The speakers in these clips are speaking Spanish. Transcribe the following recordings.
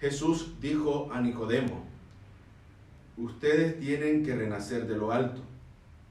Jesús dijo a Nicodemo: ustedes tienen que renacer de lo alto.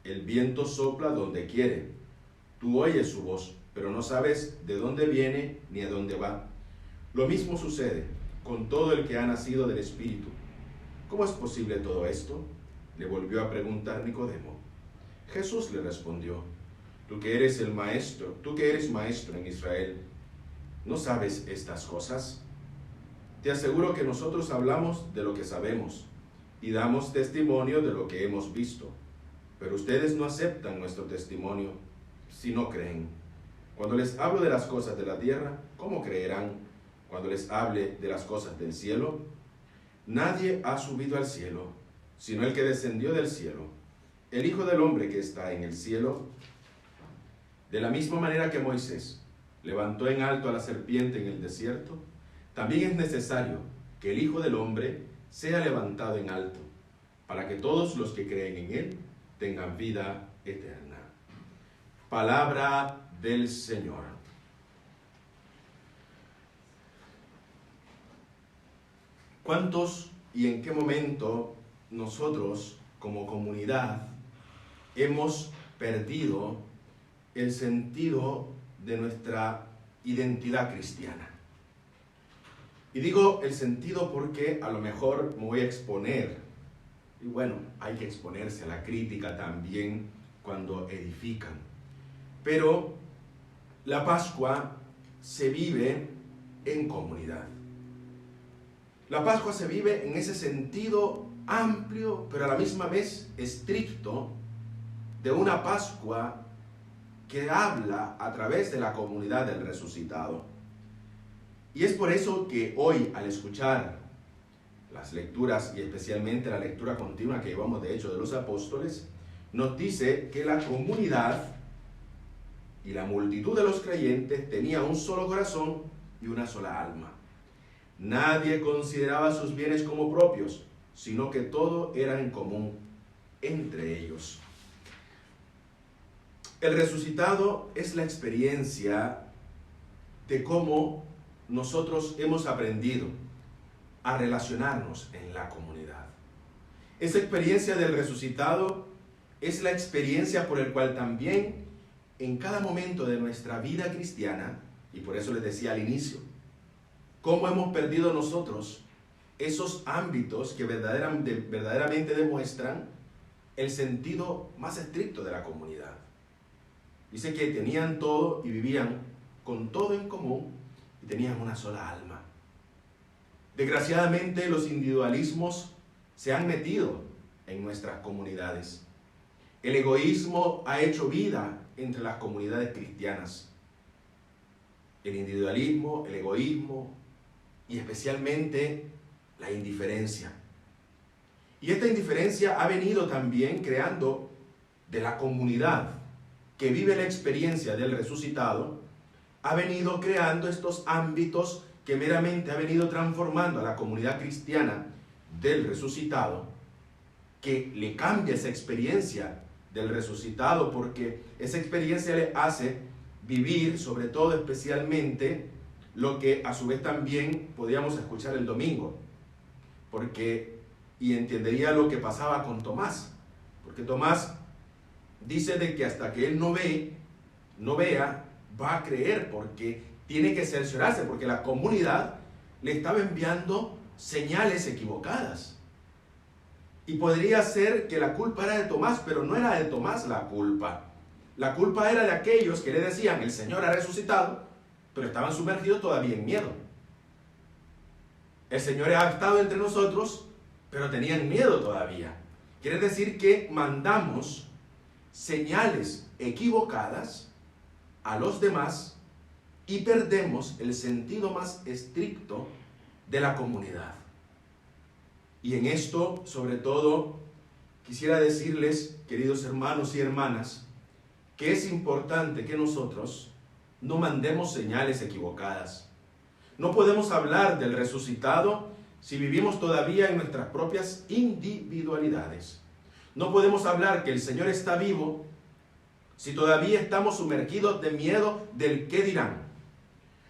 El viento sopla donde quiere. Tú oyes su voz, pero no sabes de dónde viene ni a dónde va. Lo mismo sucede con todo el que ha nacido del Espíritu. ¿Cómo es posible todo esto?, le volvió a preguntar Nicodemo. Jesús le respondió: tú que eres maestro en Israel, ¿no sabes estas cosas? Te aseguro que nosotros hablamos de lo que sabemos y damos testimonio de lo que hemos visto, pero ustedes no aceptan nuestro testimonio si no creen. Cuando les hablo de las cosas de la tierra, ¿cómo creerán cuando les hable de las cosas del cielo? Nadie ha subido al cielo, sino el que descendió del cielo, el Hijo del Hombre que está en el cielo. De la misma manera que Moisés levantó en alto a la serpiente en el desierto, también es necesario que el Hijo del Hombre sea levantado en alto, para que todos los que creen en él tengan vida eterna. Palabra del Señor. ¿Cuántos y en qué momento nosotros como comunidad hemos perdido el sentido de nuestra identidad cristiana? Y digo el sentido porque a lo mejor me voy a exponer, y bueno, hay que exponerse a la crítica también cuando edifican, pero la Pascua se vive en comunidad. La Pascua se vive en ese sentido amplio, pero a la misma vez estricto, de una Pascua que habla a través de la comunidad del resucitado. Y es por eso que hoy, al escuchar las lecturas, y especialmente la lectura continua que llevamos de Hechos de los Apóstoles, nos dice que la comunidad y la multitud de los creyentes tenía un solo corazón y una sola alma. Nadie consideraba sus bienes como propios, sino que todo era en común entre ellos. El resucitado es la experiencia de cómo nosotros hemos aprendido a relacionarnos en la comunidad. Esa experiencia del resucitado es la experiencia por la cual también en cada momento de nuestra vida cristiana, y por eso les decía al inicio, cómo hemos perdido nosotros esos ámbitos que verdaderamente demuestran el sentido más estricto de la comunidad. Dice que tenían todo y vivían con todo en común y tenían una sola alma. Desgraciadamente los individualismos se han metido en nuestras comunidades. El egoísmo ha hecho vida entre las comunidades cristianas. El individualismo, el egoísmo y especialmente la indiferencia. Y esta indiferencia ha venido también creando de la comunidad que vive la experiencia del resucitado, ha venido creando estos ámbitos que meramente ha venido transformando a la comunidad cristiana del resucitado, que le cambia esa experiencia del resucitado, porque esa experiencia le hace vivir, sobre todo especialmente, lo que a su vez también podíamos escuchar el domingo, y entendería lo que pasaba con Tomás, porque Tomás dice de que hasta que él no vea, va a creer, porque tiene que cerciorarse, porque la comunidad le estaba enviando señales equivocadas. Y podría ser que la culpa era de Tomás, pero no era de Tomás la culpa. La culpa era de aquellos que le decían, el Señor ha resucitado, pero estaban sumergidos todavía en miedo. El Señor ha estado entre nosotros, pero tenían miedo todavía. Quiere decir que mandamos señales equivocadas a los demás y perdemos el sentido más estricto de la comunidad. Y en esto, sobre todo, quisiera decirles, queridos hermanos y hermanas, que es importante que nosotros no mandemos señales equivocadas. No podemos hablar del resucitado si vivimos todavía en nuestras propias individualidades. No podemos hablar que el Señor está vivo si todavía estamos sumergidos de miedo del qué dirán.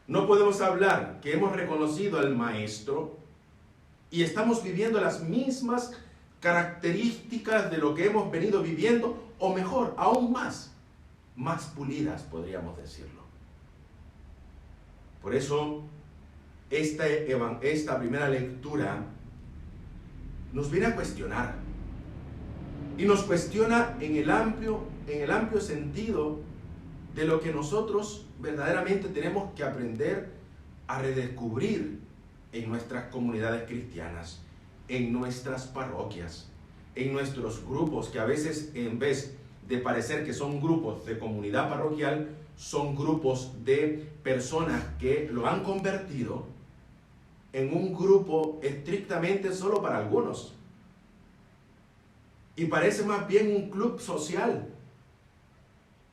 No podemos hablar que hemos reconocido al Maestro y estamos viviendo las mismas características de lo que hemos venido viviendo, o mejor, aún más pulidas, podríamos decirlo. Por eso, esta primera lectura nos viene a cuestionar, y nos cuestiona en el amplio sentido de lo que nosotros verdaderamente tenemos que aprender a redescubrir en nuestras comunidades cristianas, en nuestras parroquias, en nuestros grupos, que a veces, en vez de parecer que son grupos de comunidad parroquial, son grupos de personas que lo han convertido en un grupo estrictamente solo para algunos. Y parece más bien un club social,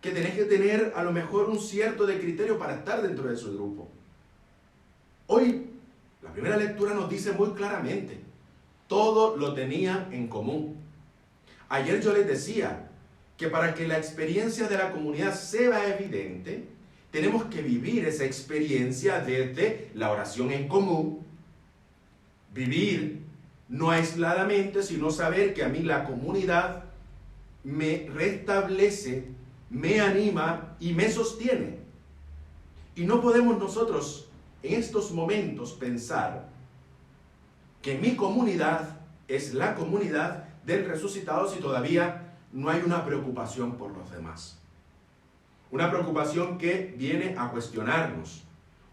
que tenés que tener a lo mejor un cierto de criterio para estar dentro de su grupo. Hoy, la primera lectura nos dice muy claramente, todo lo tenía en común. Ayer yo les decía que para que la experiencia de la comunidad sea evidente, tenemos que vivir esa experiencia desde la oración en común, vivir no aisladamente, sino saber que a mí la comunidad me restablece, me anima y me sostiene. Y no podemos nosotros en estos momentos pensar que mi comunidad es la comunidad del resucitado si todavía no hay una preocupación por los demás. Una preocupación que viene a cuestionarnos.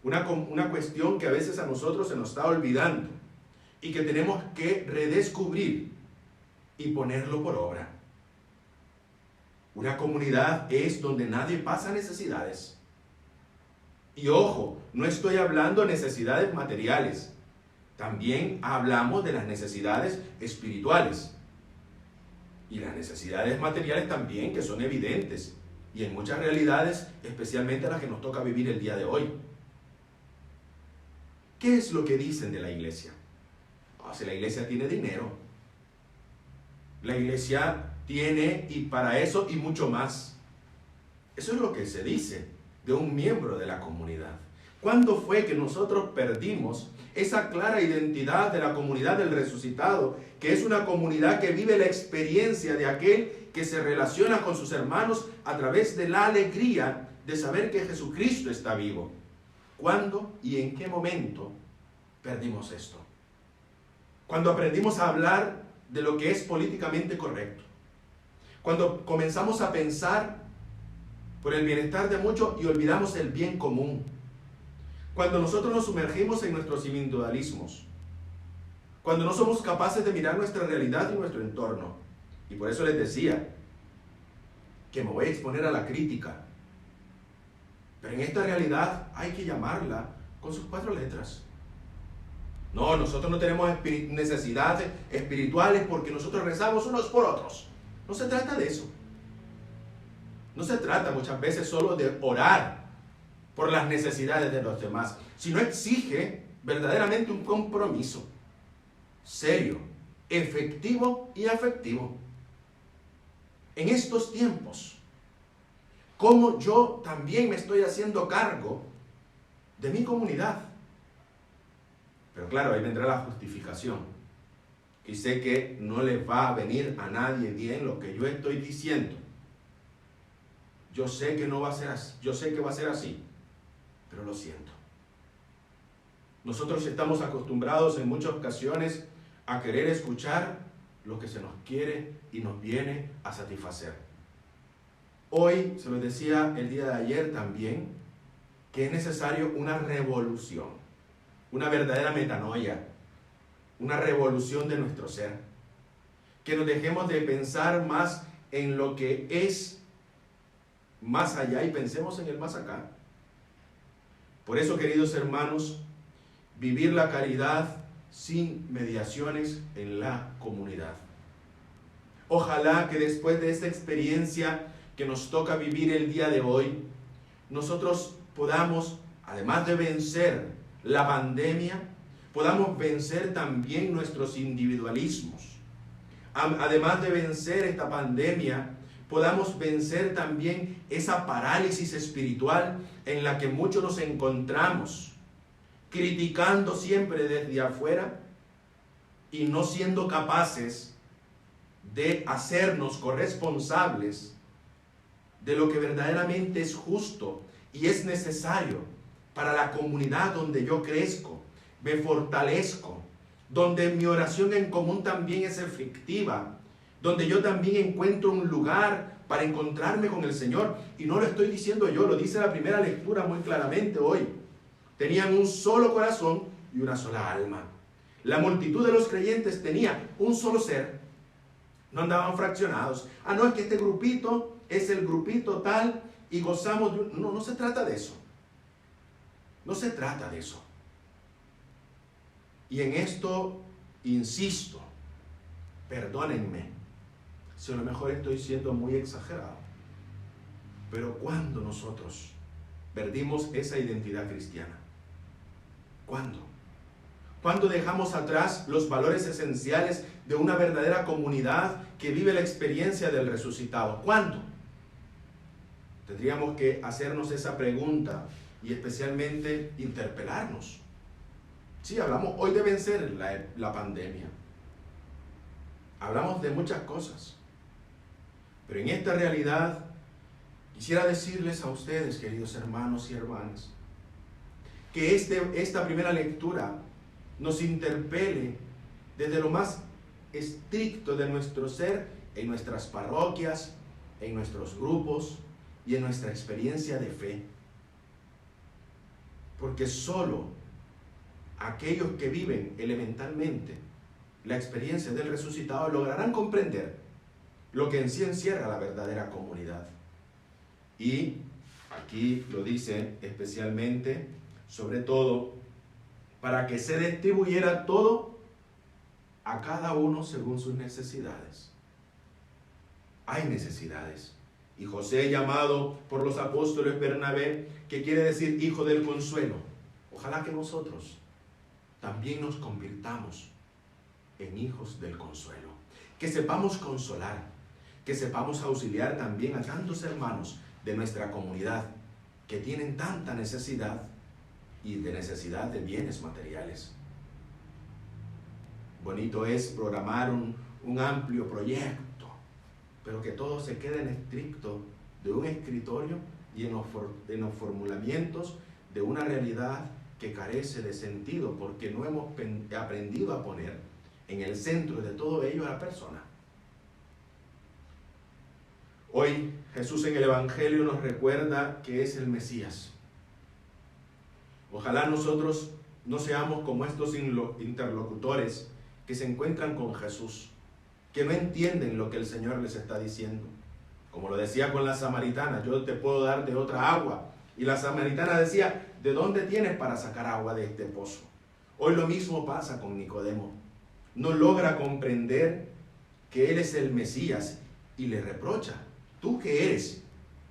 Una cuestión que a veces a nosotros se nos está olvidando y que tenemos que redescubrir y ponerlo por obra. Una comunidad es donde nadie pasa necesidades. Y ojo, no estoy hablando de necesidades materiales. También hablamos de las necesidades espirituales. Y las necesidades materiales también, que son evidentes. Y en muchas realidades, especialmente las que nos toca vivir el día de hoy. ¿Qué es lo que dicen de la iglesia? Si la iglesia tiene dinero. La iglesia tiene, y para eso y mucho más. Eso es lo que se dice de un miembro de la comunidad. ¿Cuándo fue que nosotros perdimos esa clara identidad de la comunidad del resucitado, que es una comunidad que vive la experiencia de aquel que se relaciona con sus hermanos a través de la alegría de saber que Jesucristo está vivo? ¿Cuándo y en qué momento perdimos esto? Cuando aprendimos a hablar de lo que es políticamente correcto. Cuando comenzamos a pensar por el bienestar de muchos y olvidamos el bien común. Cuando nosotros nos sumergimos en nuestros individualismos. Cuando no somos capaces de mirar nuestra realidad y nuestro entorno. Y por eso les decía que me voy a exponer a la crítica. Pero en esta realidad hay que llamarla con sus 4 letras. No, nosotros no tenemos necesidades espirituales porque nosotros rezamos unos por otros. No se trata de eso. No se trata muchas veces solo de orar por las necesidades de los demás, sino exige verdaderamente un compromiso serio, efectivo y afectivo. En estos tiempos, cómo yo también me estoy haciendo cargo de mi comunidad. Pero claro, ahí vendrá la justificación. Y sé que no le va a venir a nadie bien lo que yo estoy diciendo. Yo sé que no va a ser así, yo sé que va a ser así, pero lo siento. Nosotros estamos acostumbrados en muchas ocasiones a querer escuchar lo que se nos quiere y nos viene a satisfacer. Hoy, se lo decía el día de ayer también, que es necesario una revolución, una verdadera metanoia, una revolución de nuestro ser. Que nos dejemos de pensar más en lo que es más allá y pensemos en el más acá. Por eso, queridos hermanos, vivir la caridad sin mediaciones en la comunidad. Ojalá que después de esta experiencia que nos toca vivir el día de hoy, nosotros podamos, además de vencer la pandemia, podamos vencer también nuestros individualismos. Además de vencer esta pandemia, podamos vencer también esa parálisis espiritual en la que muchos nos encontramos, criticando siempre desde afuera y no siendo capaces de hacernos corresponsables de lo que verdaderamente es justo y es necesario para la comunidad donde yo crezco, me fortalezco, donde mi oración en común también es efectiva, donde yo también encuentro un lugar para encontrarme con el Señor. Y no lo estoy diciendo yo, lo dice la primera lectura muy claramente hoy. Tenían un solo corazón y una sola alma. La multitud de los creyentes tenía un solo ser. No andaban fraccionados. Ah, no, es que este grupito es el grupito tal y gozamos de... No, no se trata de eso. No se trata de eso. Y en esto insisto, perdónenme si a lo mejor estoy siendo muy exagerado, pero ¿cuándo nosotros perdimos esa identidad cristiana? ¿Cuándo? ¿Cuándo dejamos atrás los valores esenciales de una verdadera comunidad que vive la experiencia del resucitado? ¿Cuándo? Tendríamos que hacernos esa pregunta y especialmente interpelarnos. Sí, hablamos hoy de vencer la pandemia. Hablamos de muchas cosas. Pero en esta realidad quisiera decirles a ustedes, queridos hermanos y hermanas, que esta primera lectura nos interpele desde lo más estricto de nuestro ser, en nuestras parroquias, en nuestros grupos y en nuestra experiencia de fe. Porque solo aquellos que viven elementalmente la experiencia del resucitado lograrán comprender lo que en sí encierra la verdadera comunidad. Y aquí lo dice especialmente, sobre todo, para que se distribuyera todo a cada uno según sus necesidades. Hay necesidades. Y José, llamado por los apóstoles Bernabé, que quiere decir hijo del consuelo, ojalá que nosotros también nos convirtamos en hijos del consuelo. Que sepamos consolar, que sepamos auxiliar también a tantos hermanos de nuestra comunidad que tienen tanta necesidad y de necesidad de bienes materiales. Bonito es programar un amplio proyecto, pero que todo se quede en estricto de un escritorio y en los formulamientos de una realidad que carece de sentido, porque no hemos aprendido a poner en el centro de todo ello a la persona. Hoy Jesús en el Evangelio nos recuerda que es el Mesías. Ojalá nosotros no seamos como estos interlocutores que se encuentran con Jesús, que no entienden lo que el Señor les está diciendo. Como lo decía con la samaritana, yo te puedo dar de otra agua. Y la samaritana decía, ¿de dónde tienes para sacar agua de este pozo? Hoy lo mismo pasa con Nicodemo. No logra comprender que Él es el Mesías y le reprocha. Tú que eres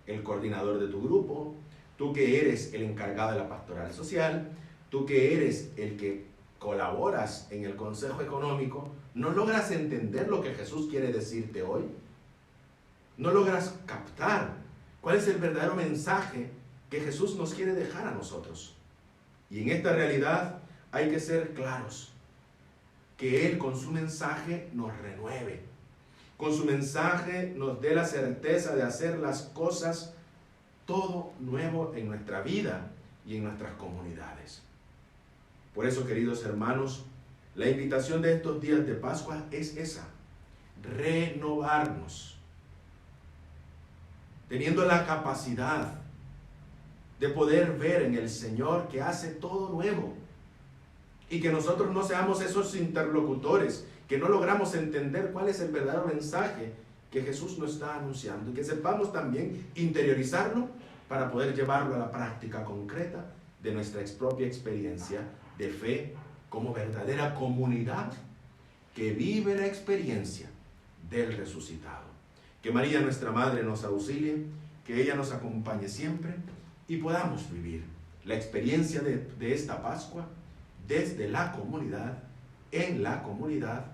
el coordinador de tu grupo, tú que eres el encargado de la pastoral social, tú que eres el que colaboras en el consejo económico, ¿no logras entender lo que Jesús quiere decirte hoy? ¿No logras captar cuál es el verdadero mensaje que Jesús nos quiere dejar a nosotros? Y en esta realidad hay que ser claros, que Él con su mensaje nos renueve, con su mensaje nos dé la certeza de hacer las cosas todo nuevo en nuestra vida y en nuestras comunidades. Por eso, queridos hermanos, la invitación de estos días de Pascua es esa: renovarnos, teniendo la capacidad de poder ver en el Señor que hace todo nuevo, y que nosotros no seamos esos interlocutores que no logramos entender cuál es el verdadero mensaje que Jesús nos está anunciando, y que sepamos también interiorizarlo para poder llevarlo a la práctica concreta de nuestra propia experiencia de fe como verdadera comunidad que vive la experiencia del resucitado. Que María, nuestra Madre, nos auxilie, que ella nos acompañe siempre y podamos vivir la experiencia de esta Pascua desde la comunidad, en la comunidad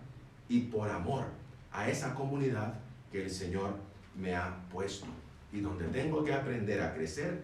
y por amor a esa comunidad que el Señor me ha puesto y donde tengo que aprender a crecer